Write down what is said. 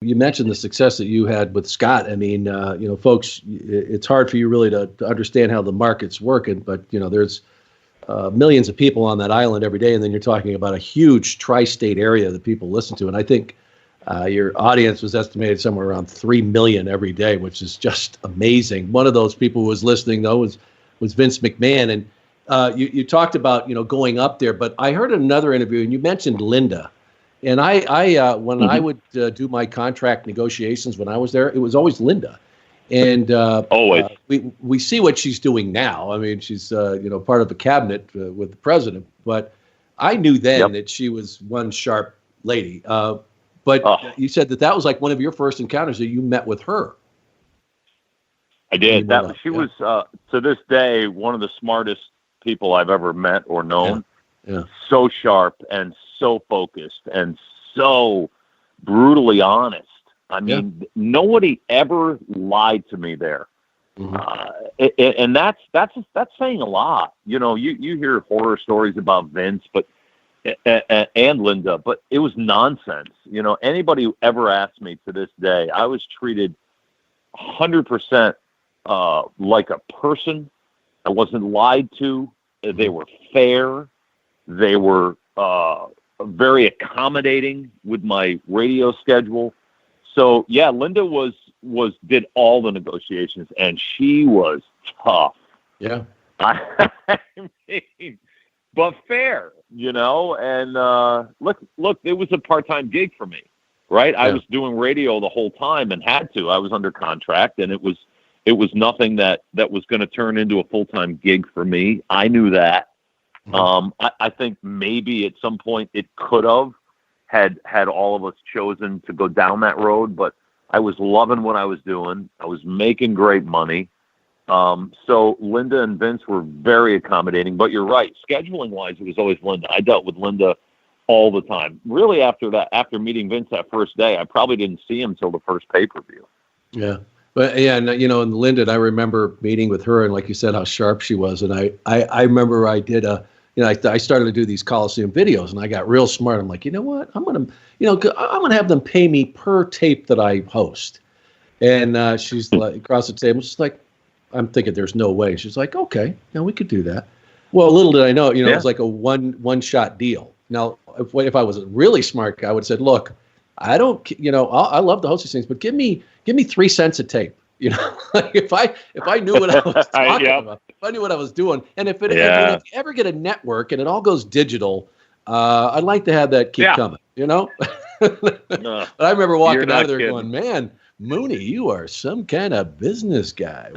You mentioned the success that you had with Scott. I mean, folks, it's hard for you really to understand how the market's working, but, there's millions of people on that island every day, and then you're talking about a huge tri-state area that people listen to. And I think your audience was estimated somewhere around 3 million every day, which is just amazing. One of those people who was listening, though, was Vince McMahon. And you talked about, going up there, but I heard another interview, and you mentioned Linda. And I when I would do my contract negotiations when I was there, it was always Linda. And always. We see what she's doing now. I mean, she's part of the cabinet with the president. But I knew then that she was one sharp lady. But you said that was like one of your first encounters that you met with her. I did. She was to this day one of the smartest people I've ever met or known. Yeah. So sharp and so focused and so brutally honest. I mean, nobody ever lied to me there. Mm-hmm. And that's saying a lot. You hear horror stories about Vince, but and Linda, but it was nonsense. Anybody who ever asked me to this day, I was treated 100% like a person. I wasn't lied to. They were fair. They were very accommodating with my radio schedule. So yeah, Linda did all the negotiations, and she was tough. Yeah, I mean, but fair, And look, it was a part-time gig for me, right? Yeah. I was doing radio the whole time and had to. I was under contract, and it was nothing that was going to turn into a full-time gig for me. I knew that. I think maybe at some point it could have had all of us chosen to go down that road, but I was loving what I was doing. I was making great money. So Linda and Vince were very accommodating, but you're right. Scheduling wise, it was always Linda. I dealt with Linda all the time. Really after meeting Vince that first day, I probably didn't see him till the first pay-per-view. Yeah. But yeah, and and Linda, I remember meeting with her, and like you said, how sharp she was. And I remember I did I started to do these Coliseum videos, and I got real smart. I'm like, you know what? I'm gonna have them pay me per tape that I host. And she's like across the table, she's like, I'm thinking there's no way. She's like, okay, we could do that. Well, little did I know, it was like a one shot deal. Now, if I was a really smart guy, I would have said, look, I don't, I love to host these things, but give me 3 cents a tape. Like if I knew what I was talking about, if I knew what I was doing, and if you ever get a network and it all goes digital, I'd like to have that keep coming, But I remember walking out of there going, man, Mooney, you are some kind of business guy.